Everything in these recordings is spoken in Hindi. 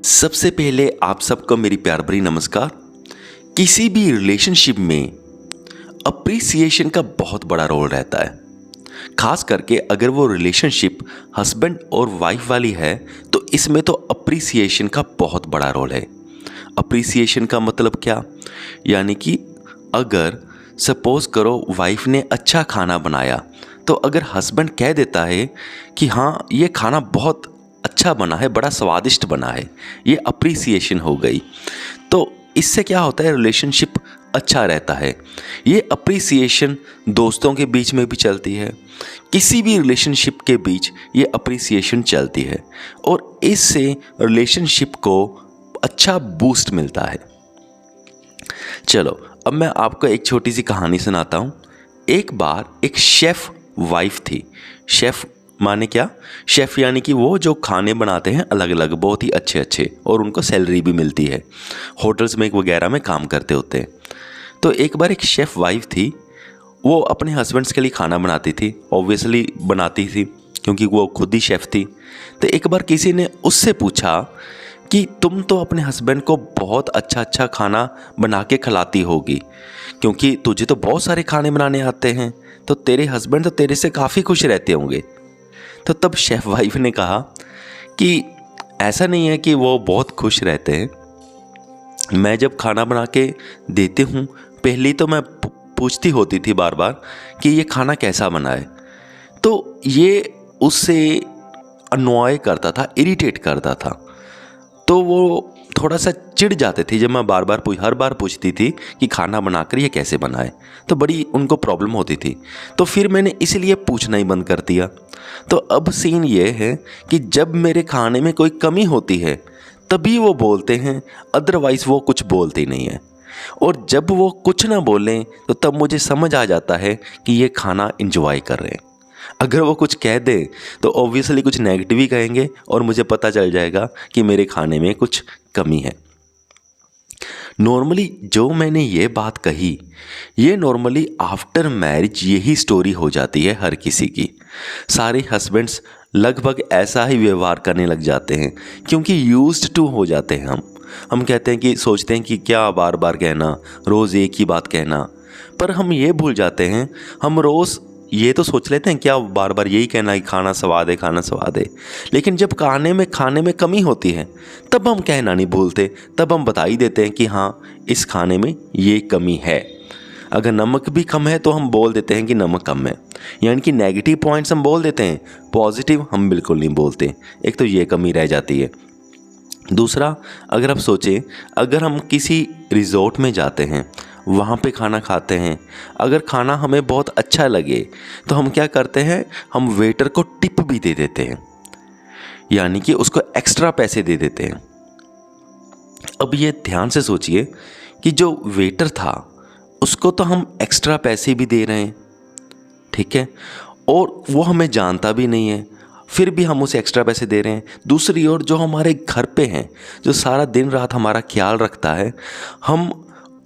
सबसे पहले आप सबको मेरी प्यार भरी नमस्कार। किसी भी रिलेशनशिप में अप्रिसिएशन का बहुत बड़ा रोल रहता है। खास करके अगर वो रिलेशनशिप हस्बैंड और वाइफ वाली है तो इसमें तो अप्रिसिएशन का बहुत बड़ा रोल है। अप्रिसिएशन का मतलब क्या, यानी कि अगर सपोज करो वाइफ ने अच्छा खाना बनाया तो अगर हस्बैंड कह देता है कि हाँ ये खाना बहुत अच्छा बना है, बड़ा स्वादिष्ट बना है, ये अप्रिसिएशन हो गई। तो इससे क्या होता है, रिलेशनशिप अच्छा रहता है। ये अप्रिसिएशन दोस्तों के बीच में भी चलती है, किसी भी रिलेशनशिप के बीच ये अप्रिसिएशन चलती है और इससे रिलेशनशिप को अच्छा बूस्ट मिलता है। चलो अब मैं आपको एक छोटी सी कहानी सुनाता हूँ। एक बार एक शेफ़ वाइफ थी। शेफ़ माने क्या, शेफ़ यानी कि वो जो खाने बनाते हैं अलग अलग बहुत ही अच्छे अच्छे, और उनको सैलरी भी मिलती है, होटल्स में वगैरह में काम करते होते हैं। तो एक बार एक शेफ़ वाइफ थी, वो अपने हस्बैंड्स के लिए खाना बनाती थी, ऑब्वियसली बनाती थी क्योंकि वो खुद ही शेफ़ थी। तो एक बार किसी ने उससे पूछा कि तुम तो अपने हस्बैंड को बहुत अच्छा अच्छा खाना बना के खिलाती होगी, क्योंकि तुझे तो बहुत सारे खाने बनाने आते हैं, तो तेरे हस्बैंड तो तेरे से काफ़ी खुश रहते होंगे। तो तब शेफ़ वाइफ ने कहा कि ऐसा नहीं है कि वो बहुत खुश रहते हैं। मैं जब खाना बना के देती हूँ, पहले तो मैं पूछती होती थी बार बार कि ये खाना कैसा बना है। तो ये उससे अनॉय करता था, इरिटेट करता था। तो वो थोड़ा सा चिढ़ जाते थे जब मैं हर बार पूछती थी कि खाना बनाकर ये कैसे बनाए, तो बड़ी उनको प्रॉब्लम होती थी। तो फिर मैंने इसलिए पूछना ही बंद कर दिया। तो अब सीन ये है कि जब मेरे खाने में कोई कमी होती है तभी वो बोलते हैं, अदरवाइज़ वो कुछ बोलते नहीं हैं। और जब वो कुछ ना बोलें तो तब मुझे समझ आ जाता है कि ये खाना इंजॉय कर रहे हैं। अगर वो कुछ कह दें तो ऑब्वियसली कुछ नेगेटिव ही कहेंगे और मुझे पता चल जाएगा कि मेरे खाने में कुछ कमी है। नॉर्मली जो मैंने ये बात कही, ये नॉर्मली आफ्टर मैरिज यही स्टोरी हो जाती है हर किसी की। सारे हस्बैंड्स लगभग ऐसा ही व्यवहार करने लग जाते हैं क्योंकि यूज्ड टू हो जाते हैं हम कहते हैं कि सोचते हैं कि क्या बार बार कहना, रोज़ एक ही बात कहना। पर हम ये भूल जाते हैं, हम रोज़ ये तो सोच लेते हैं क्या बार बार यही कहना है खाना स्वाद है, खाना स्वाद है। लेकिन जब खाने में कमी होती है तब हम कहना नहीं भूलते, तब हम बता ही देते हैं कि हाँ इस खाने में ये कमी है। अगर नमक भी कम है तो हम बोल देते हैं कि नमक कम है, यानी कि नेगेटिव पॉइंट्स हम बोल देते हैं, पॉजिटिव हम बिल्कुल नहीं बोलते। एक तो ये कमी रह जाती है। दूसरा, अगर आप सोचें, अगर हम किसी रिजॉर्ट में जाते हैं, वहाँ पे खाना खाते हैं, अगर खाना हमें बहुत अच्छा लगे तो हम क्या करते हैं, हम वेटर को टिप भी दे देते हैं, यानी कि उसको एक्स्ट्रा पैसे दे देते हैं। अब ये ध्यान से सोचिए कि जो वेटर था उसको तो हम एक्स्ट्रा पैसे भी दे रहे हैं, ठीक है, और वो हमें जानता भी नहीं है, फिर भी हम उसे एक्स्ट्रा पैसे दे रहे हैं। दूसरी ओर जो हमारे घर पे हैं, जो सारा दिन रात हमारा ख्याल रखता है, हम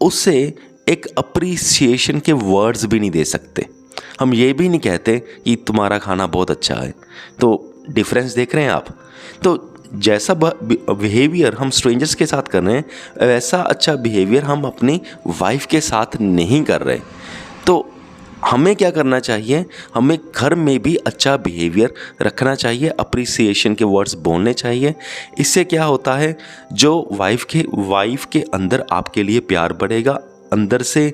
उससे एक अप्रिसिएशन के वर्ड्स भी नहीं दे सकते। हम ये भी नहीं कहते कि तुम्हारा खाना बहुत अच्छा है। तो डिफरेंस देख रहे हैं आप। तो जैसा बिहेवियर हम स्ट्रेंजर्स के साथ कर रहे हैं, वैसा अच्छा बिहेवियर हम अपनी वाइफ के साथ नहीं कर रहे। तो हमें क्या करना चाहिए, हमें घर में भी अच्छा बिहेवियर रखना चाहिए, अप्रिसिएशन के वर्ड्स बोलने चाहिए। इससे क्या होता है, जो वाइफ के अंदर आपके लिए प्यार बढ़ेगा, अंदर से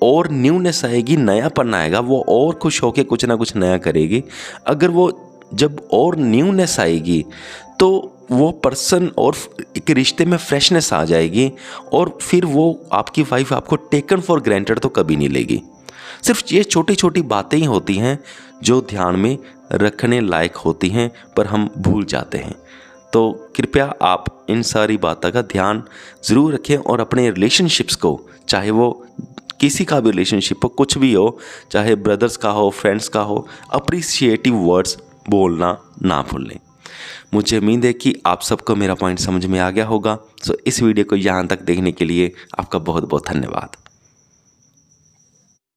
और न्यूनेस आएगी, नयापन आएगा, वो और खुश होकर कुछ ना कुछ नया करेगी। अगर वो जब और न्यूनेस आएगी तो वो पर्सन और एक रिश्ते में फ्रेशनेस आ जाएगी, और फिर वो आपकी वाइफ आपको टेकन फॉर ग्रांटेड तो कभी नहीं लेगी। सिर्फ ये छोटी छोटी बातें ही होती हैं जो ध्यान में रखने लायक होती हैं, पर हम भूल जाते हैं। तो कृपया आप इन सारी बातों का ध्यान ज़रूर रखें और अपने रिलेशनशिप्स को, चाहे वो किसी का भी रिलेशनशिप हो, कुछ भी हो, चाहे ब्रदर्स का हो, फ्रेंड्स का हो, अप्रिशिएटिव वर्ड्स बोलना ना भूलें। मुझे उम्मीद है कि आप सबको मेरा पॉइंट समझ में आ गया होगा। सो इस वीडियो को यहाँ तक देखने के लिए आपका बहुत बहुत धन्यवाद।